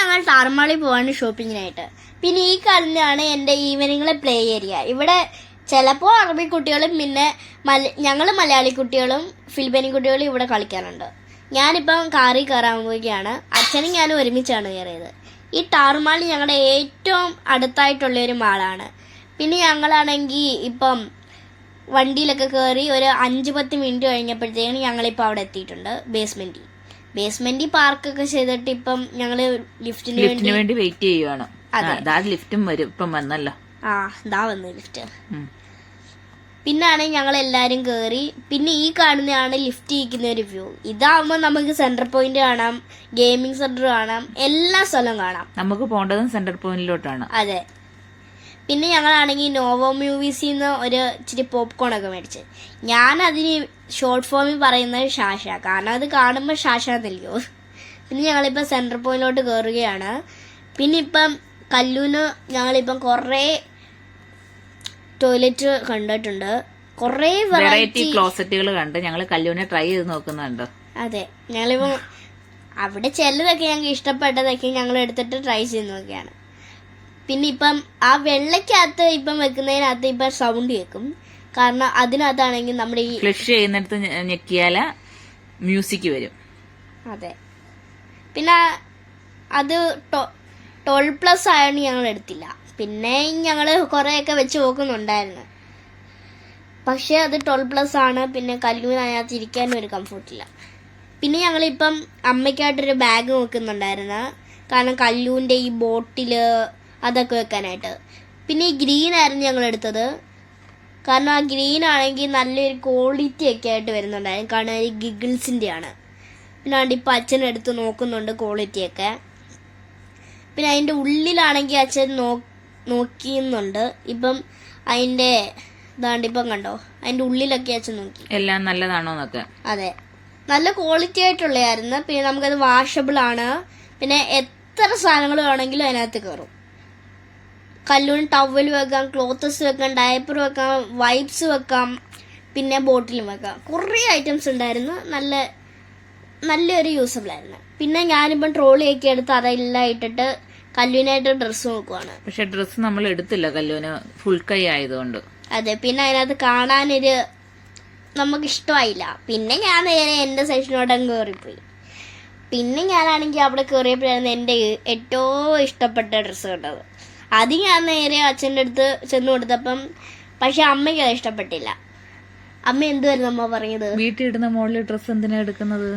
ഞങ്ങൾ ടാർമാളി പോവാണ് ഷോപ്പിങ്ങിനായിട്ട്. പിന്നെ ഈ കാണുന്നതാണ് എന്റെ ഈവനിങ്ങിലെ പ്ലേ ഏരിയ. ഇവിടെ ചിലപ്പോൾ അറബി കുട്ടികളും പിന്നെ ഞങ്ങൾ മലയാളി കുട്ടികളും ഫിലിപ്പീനി കുട്ടികളും ഇവിടെ കളിക്കാറുണ്ട്. ഞാനിപ്പം കാറിൽ കയറാൻ പോവുകയാണ്. അച്ഛനും ഞാനും ഒരുമിച്ചാണ് കയറിയത്. ഈ ടാർമാളി ഞങ്ങളുടെ ഏറ്റവും അടുത്തായിട്ടുള്ള ഒരു മാളാണ്. പിന്നെ ഞങ്ങളാണെങ്കിൽ ഇപ്പം വണ്ടിയിലൊക്കെ കയറി ഒരു 5-10 മിനിറ്റ് കഴിഞ്ഞപ്പോഴത്തേക്കും ഞങ്ങളിപ്പോൾ അവിടെ എത്തിയിട്ടുണ്ട്. ബേസ്മെന്റിൽ പാർക്കൊക്കെ ചെയ്തിട്ട് ഇപ്പം ഞങ്ങള് ലിഫ്റ്റിന് വേണ്ടി വെയിറ്റ് ചെയ്യുവാണ്. ലിഫ്റ്റും വരും, ഇപ്പം വന്നല്ലോ. ഇതാ വന്നു ലിഫ്റ്റ്. പിന്നാണ് ഞങ്ങൾ എല്ലാരും കേറി. പിന്നെ ഈ കാണുന്നതാണ് ലിഫ്റ്റ് ഇരിക്കുന്ന ഒരു വ്യൂ. ഇതാവുമ്പോ നമുക്ക് സെന്റർ പോയിന്റ് കാണാം, ഗെയിമിംഗ് സെന്റർ കാണാം, എല്ലാ സ്ഥലവും കാണാം. നമുക്ക് പോകേണ്ടതും സെന്റർ പോയിന്റിലോട്ടാണ്. അതെ. പിന്നെ ഞങ്ങളാണെങ്കിൽ നോവോ മൂവീസിൽ ഒരു ഇച്ചിരി പോപ്കോൺ ഒക്കെ മേടിച്ച്. ഞാൻ അതിന് ഷോർട്ട് ഫോമിൽ പറയുന്നത് ഷാഷ, കാരണം അത് കാണുമ്പോൾ ഷാഷ എന്നല്ലോ. പിന്നെ ഞങ്ങളിപ്പോൾ സെൻട്രൽ പോയിന്റിലോട്ട് കയറുകയാണ്. പിന്നെ ഇപ്പം കല്ലൂന് ഞങ്ങളിപ്പം കുറേ ടോയ്ലറ്റ് കണ്ടിട്ടുണ്ട്, കുറേ വെറൈറ്റി ക്ലോസറ്റുകൾ കണ്ട് ഞങ്ങൾ കല്ലൂനെ ട്രൈ ചെയ്ത് നോക്കുന്നുണ്ട്. അതെ, ഞങ്ങളിപ്പം അവിടെ ചിലതൊക്കെ ഞങ്ങൾക്ക് ഇഷ്ടപ്പെട്ടതൊക്കെ ഞങ്ങൾ എടുത്തിട്ട് ട്രൈ ചെയ്ത് നോക്കിയാണ്. പിന്നെ ഇപ്പം ആ വെള്ളക്കകത്ത് ഇപ്പം വെക്കുന്നതിനകത്ത് ഇപ്പം സൗണ്ട് കേൾക്കും, കാരണം അതിനകത്താണെങ്കിൽ നമ്മുടെ ഈ ഫ്ലഷ് ചെയ്യുന്നിടത്ത് ഞെക്കിയാല് മ്യൂസിക് വരും. അതെ. പിന്നെ അത് 12+ ആയതുകൊണ്ട് ഞങ്ങൾ എടുത്തില്ല. പിന്നെ ഞങ്ങൾ കുറേയൊക്കെ വെച്ച് നോക്കുന്നുണ്ടായിരുന്നു, പക്ഷെ അത് 12+ ആണ്. പിന്നെ കല്ലൂനകത്ത് ഇരിക്കാനും ഒരു കംഫർട്ടില്ല. പിന്നെ ഞങ്ങളിപ്പം അമ്മയ്ക്കായിട്ടൊരു ബാഗ് നോക്കുന്നുണ്ടായിരുന്നു, കാരണം കല്ലൂന്റെ ഈ ബോട്ടില് അതൊക്കെ വെക്കാനായിട്ട്. പിന്നെ ഈ ഗ്രീൻ ആയിരുന്നു ഞങ്ങൾ എടുത്തത്, കാരണം ആ ഗ്രീൻ ആണെങ്കിൽ നല്ലൊരു ക്വാളിറ്റി ഒക്കെ ആയിട്ട് വരുന്നുണ്ടായിരുന്നു, കാരണം ഈ ഗിഗിൾസിന്റെ ആണ്. പിന്നെ അതുകൊണ്ട് ഇപ്പം അച്ഛൻ എടുത്ത് നോക്കുന്നുണ്ട് ക്വാളിറ്റിയൊക്കെ. പിന്നെ അതിൻ്റെ ഉള്ളിലാണെങ്കിൽ അച്ഛൻ നോക്കിയുന്നുണ്ട്. ഇപ്പം അതിൻ്റെ ഇതാണ്ട് ഇപ്പം കണ്ടോ, അതിൻ്റെ ഉള്ളിലൊക്കെ അച്ഛൻ നോക്കി എല്ലാം നല്ലതാണോ എന്നൊക്കെ. അതെ, നല്ല ക്വാളിറ്റി ആയിട്ടുള്ളതായിരുന്നു. പിന്നെ നമുക്കത് വാഷബിൾ ആണ്. പിന്നെ എത്ര സാധനങ്ങൾ വേണമെങ്കിലും അതിനകത്ത് കയറും. കല്ലൂന് ടവൽ വെക്കാം, ക്ലോത്തസ് വെക്കാം, ഡയപ്പർ വെക്കാം, വൈപ്സ് വെക്കാം, പിന്നെ ബോട്ടിലും വെക്കാം. കുറേ ഐറ്റംസ് ഉണ്ടായിരുന്നു, നല്ലൊരു യൂസബിൾ ആയിരുന്നു. പിന്നെ ഞാനിപ്പം ട്രോളിയൊക്കെ എടുത്ത് അതെല്ലാം ഇട്ടിട്ട് കല്ലൂനായിട്ട് ഡ്രസ്സ് നോക്കുവാണ്. പക്ഷെ ഡ്രസ്സ് നമ്മൾ എടുത്തില്ല, കല്ലൂന് ഫുൾ കൈ ആയതുകൊണ്ട്. അതെ, പിന്നെ അതിനകത്ത് കാണാനൊരു നമുക്ക് ഇഷ്ടമായില്ല. പിന്നെ ഞാൻ നേരെ എന്റെ സെക്ഷനോടങ്ങ് കയറിപ്പോയി. പിന്നെ ഞാനാണെങ്കിൽ അവിടെ കയറിയപ്പോഴായിരുന്നു എന്റെ ഏറ്റവും ഇഷ്ടപ്പെട്ട ഡ്രസ്സ് കണ്ടത്. അത് ഞാൻ നേരെ അച്ഛൻ്റെ അടുത്ത് ചെന്ന് കൊടുത്തപ്പം, പക്ഷെ അമ്മയ്ക്ക് അത് ഇഷ്ടപ്പെട്ടില്ല. അമ്മ എന്തുവായിരുന്നു അമ്മ പറഞ്ഞത്, വീട്ടിൽ ഇടുന്ന മോഡൽ ഡ്രസ്സ് എന്തിനാ എടുക്കുന്നത്?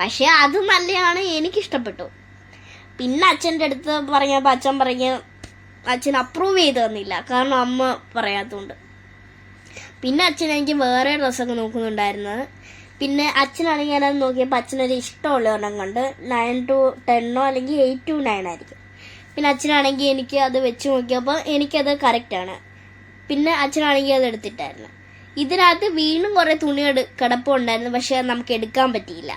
പക്ഷെ അത് നല്ലതാണ്, എനിക്കിഷ്ടപ്പെട്ടു. പിന്നെ അച്ഛൻ്റെ അടുത്ത് പറഞ്ഞപ്പോൾ അച്ഛൻ അപ്രൂവ് ചെയ്ത് തന്നില്ല, കാരണം അമ്മ പറയാത്തതുകൊണ്ട്. പിന്നെ അച്ഛൻ എനിക്ക് വേറെ ഡ്രസ്സൊക്കെ നോക്കുന്നുണ്ടായിരുന്നു. പിന്നെ അച്ഛനാണെങ്കിൽ ഞാനത് നോക്കിയപ്പോൾ അച്ഛനൊരു ഇഷ്ടമുള്ള ഒരെണ്ണം കണ്ട് 9 to 10 അല്ലെങ്കിൽ 8 to 9 ആയിരിക്കും. പിന്നെ അച്ഛനാണെങ്കിൽ എനിക്ക് അത് വെച്ച് നോക്കിയപ്പോൾ എനിക്കത് കറക്റ്റാണ്. പിന്നെ അച്ഛനാണെങ്കിൽ അത് എടുത്തിട്ടായിരുന്നു. ഇതിനകത്ത് വീണ്ടും കുറേ തുണി കിടപ്പുണ്ടായിരുന്നു, പക്ഷെ നമുക്ക് എടുക്കാൻ പറ്റിയില്ല.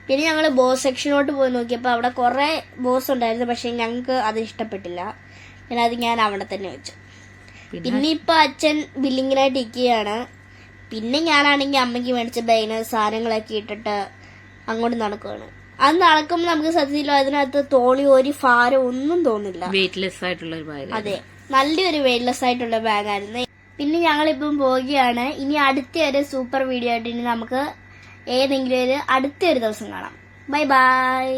പിന്നെ ഞങ്ങൾ ബോസ് സെക്ഷനോട്ട് പോയി നോക്കിയപ്പോൾ അവിടെ കുറേ ബോസ് ഉണ്ടായിരുന്നു, പക്ഷെ ഞങ്ങൾക്ക് അത് ഇഷ്ടപ്പെട്ടില്ല. പിന്നെ അത് ഞാൻ അവിടെ തന്നെ വെച്ചു. പിന്നെ ഇപ്പം അച്ഛൻ ബില്ലിങ്ങിനായിട്ട് ഇരിക്കുകയാണ്. പിന്നെ ഞാനാണെങ്കിൽ അമ്മയ്ക്ക് മേടിച്ച ബൈനർ സാധനങ്ങളൊക്കെ ഇട്ടിട്ട് അങ്ങോട്ട് നടക്കുകയാണ്. അത് നടക്കുമ്പോൾ നമുക്ക് സത്യത്തിലോ അതിനകത്ത് തോളി ഒരു ഭാരം ഒന്നും തോന്നില്ല. വെയിറ്റ്ലെസ് ആയിട്ടുള്ള ഒരു ബാഗ്. അതെ, നല്ലൊരു വെയിറ്റ്ലെസ് ആയിട്ടുള്ള ബാഗായിരുന്നു. പിന്നെ ഞങ്ങളിപ്പം പോവുകയാണ്. ഇനി അടുത്തൊരു സൂപ്പർ വീഡിയോ ആയിട്ട് ഇനി നമുക്ക് ഏതെങ്കിലും അടുത്തൊരു ദിവസം കാണാം. Bye bye.